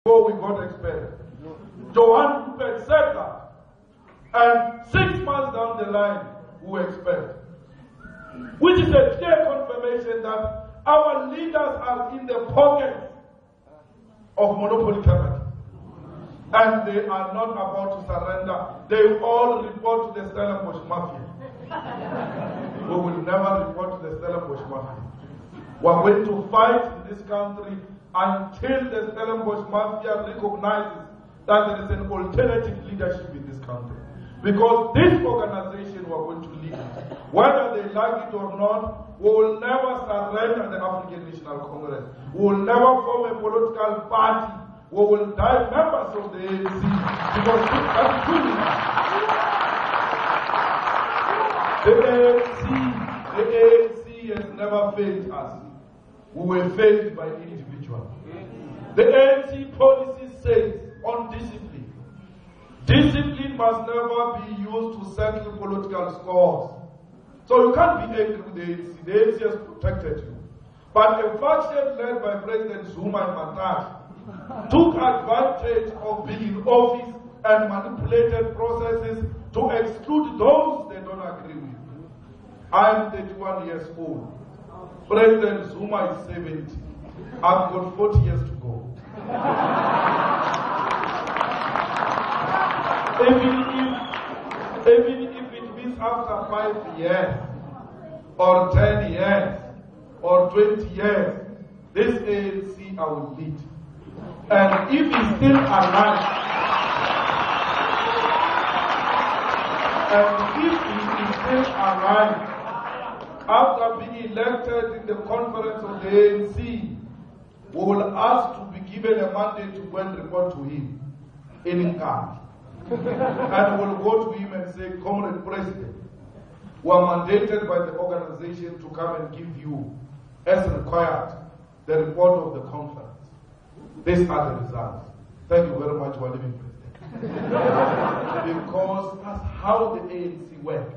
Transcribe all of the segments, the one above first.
before we got expelled. Johan Rupert said that. And 6 months down the line, we were expelled. Which is a clear confirmation that our leaders are in the pocket of monopoly capital. And they are not about to surrender. They all report to the Stellenbosch Mafia. We will never report to the Stellenbosch Mafia. We are going to fight in this country until the Stellenbosch Mafia recognizes that there is an alternative leadership in this country. Because this organization we are going to lead, whether they like it or not, we will never surrender the African National Congress. We will never form a political party. We will die members of the ANC because that's true. The ANC has never failed us. We were failed by individuals. The ANC policy says on discipline. Discipline must never be used to settle political scores. So you can't be angry with the ANC. The ANC has protected you. But a faction led by President Zuma and Matash took advantage of being in office and manipulated processes to exclude those they don't agree with. I am 31 years old. President Zuma is 70. I've got 40 years to go. Even if it means after 5 years, or 10 years, or 20 years, this ANC I will lead. And if he's still alive, after being elected in the conference of the ANC, we will ask to be given a mandate to go and report to him in Nkandla. And we'll go to him and say, Comrade President, we are mandated by the organization to come and give you, as required, the report of the conference. These are the results. Thank you very much for living, President. Because that's how the ANC works.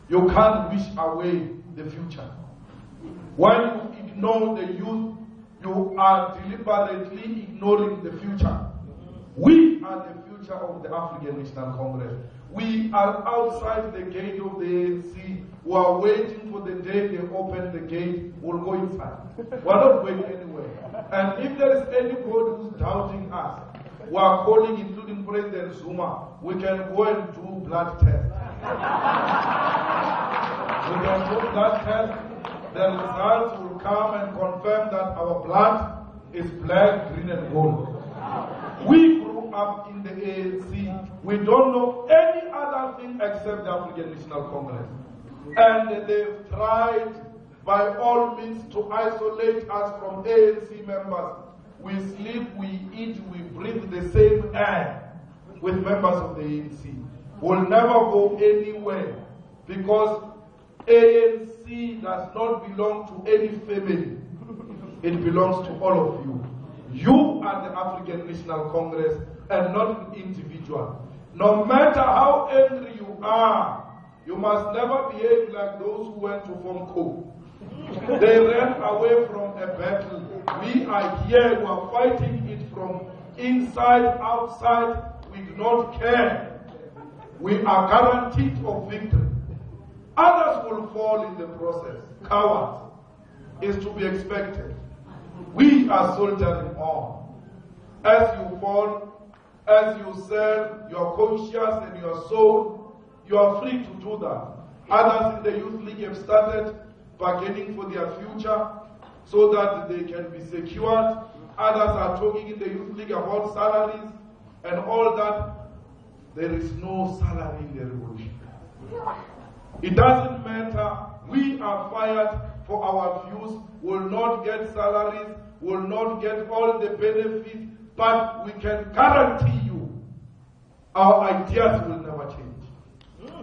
You can't wish away the future. When you ignore the youth, you are deliberately ignoring the future. We are the future of the African National Congress. We are outside the gate of the ANC. We are waiting for the day they open the gate. We'll go inside. We are not going anywhere. And if there is anybody who's doubting us, we are calling, including President Zuma, we can go and do blood tests. We can do blood tests. The results will come and confirm that our blood is black, green, and gold. We grew up in the ANC. We don't know any other thing except the African National Congress. And they've tried by all means to isolate us from ANC members. We sleep, we eat, we breathe the same air with members of the ANC. We'll never go anywhere because ANC does not belong to any family. It belongs to all of you. You are the African National Congress and not an individual. No matter how angry you are, you must never behave like those who went to form coup. They ran away from a battle. We are here, we are fighting it from inside, outside. We do not care. We are guaranteed of victory. Others will fall in the process. Cowards is to be expected. We are soldiering on. As you fall, as you sell your conscience and your soul, you are free to do that. Others in the Youth League have started bargaining for their future so that they can be secured. Others are talking in the Youth League about salaries and all that. There is no salary in the revolution. It doesn't matter. We are fired for our views, will not get salaries, will not get all the benefits, but we can guarantee you our ideas will never change.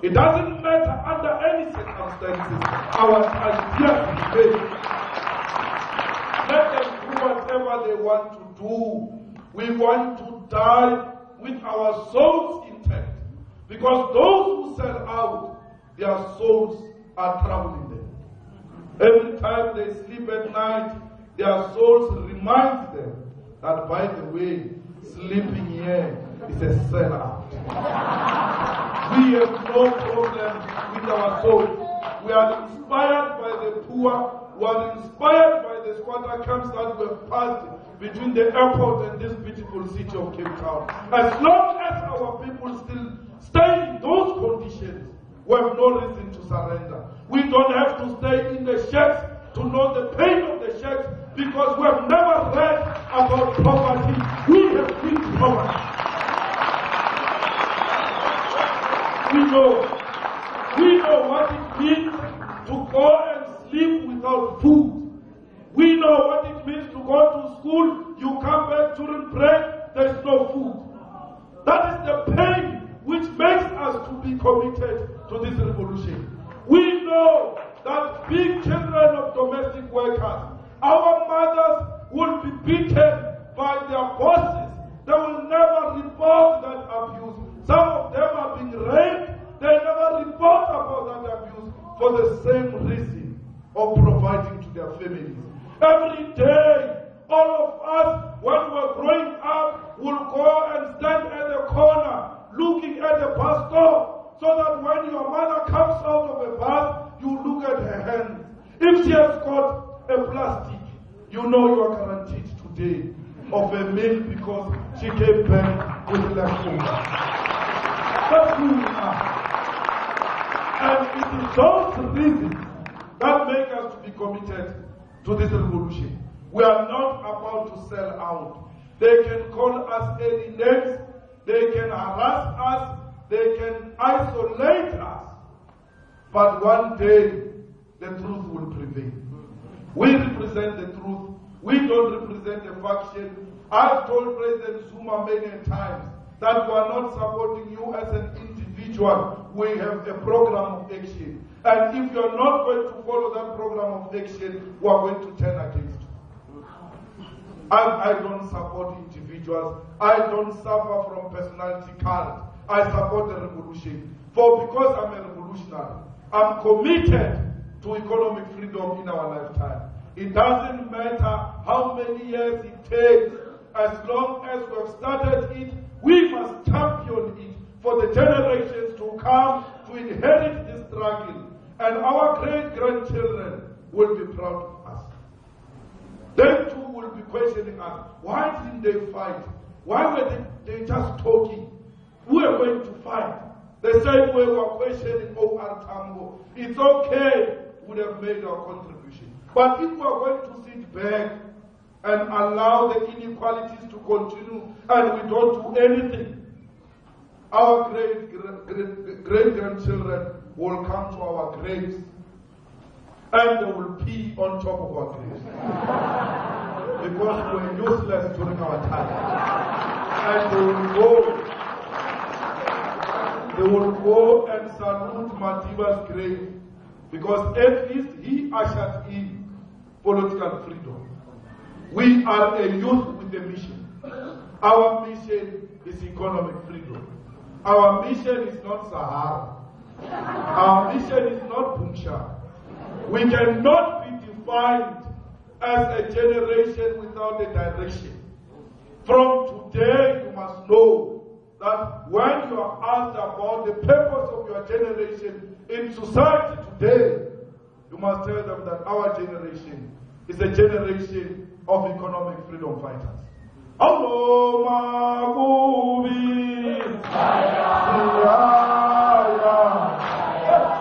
It doesn't matter under any circumstances, our ideas will change. Let them do whatever they want to do. We want to die with our souls intact. Because those who sell out, their souls are troubling them. Every time they sleep at night, their souls remind them that, by the way, sleeping here is a sellout. We have no problem with our souls. We are inspired by the poor. We are inspired by the squatter camps that were passed between the airport and this beautiful city of Cape Town. As long as our people still stay in those conditions, we have no reason to surrender. We don't have to stay in the shacks to know the pain of the shacks, because we have never read about poverty. We have been poverty. We know what it means to go and sleep without food. We know what it means to go to school, you come back during break, there is no food. That is the pain which makes us to be committed to this revolution. We know that big children of domestic workers, our mothers will be beaten by their bosses. They will never report that abuse. Some of them are being raped. They never report about that abuse for the same reason of providing to their families. Every day, all of us, when we're growing up, will go and stand at the corner looking at the bus stop, so that when your mother comes out of a bus, you look at her hands. If she has got a plastic, you know you are guaranteed today of a meal because she came back with leftovers. That's who we are. And it is those reasons that make us to be committed to this revolution. We are not about to sell out. They can call us any names, they can harass us, they can isolate us. But one day, the truth will prevail. We represent the truth. We don't represent a faction. I've told President Zuma many times that we are not supporting you as an individual. We have a program of action. And if you are not going to follow that program of action, we are going to turn against you. I don't support individuals. I don't suffer from personality cult. I support the revolution. For because I'm a revolutionary, I'm committed to economic freedom in our lifetime. It doesn't matter how many years it takes. As long as we have started it, we must champion it for the generations to come to inherit this struggle. And our great-grandchildren will be proud of us. They too will be questioning us. Why didn't they fight? Why were they just talking? We are going to fight. The same way we are questioning O.R. Tambo. It's okay, we would have made our contribution. But if we are going to sit back and allow the inequalities to continue and we don't do anything, our great-grandchildren will come to our graves and they will pee on top of our graves. Because we were useless during our time. And they will go and salute Madiba's grave, because at least he ushered in political freedom. We are a youth with a mission. Our mission is economic freedom. Our mission is not Sahara. Our mission is not Punjab. We cannot be defined as a generation without a direction. From today, you must know that when you are asked about the purpose of your generation in society today, you must tell them that our generation is a generation of economic freedom fighters. Hello, Magubi.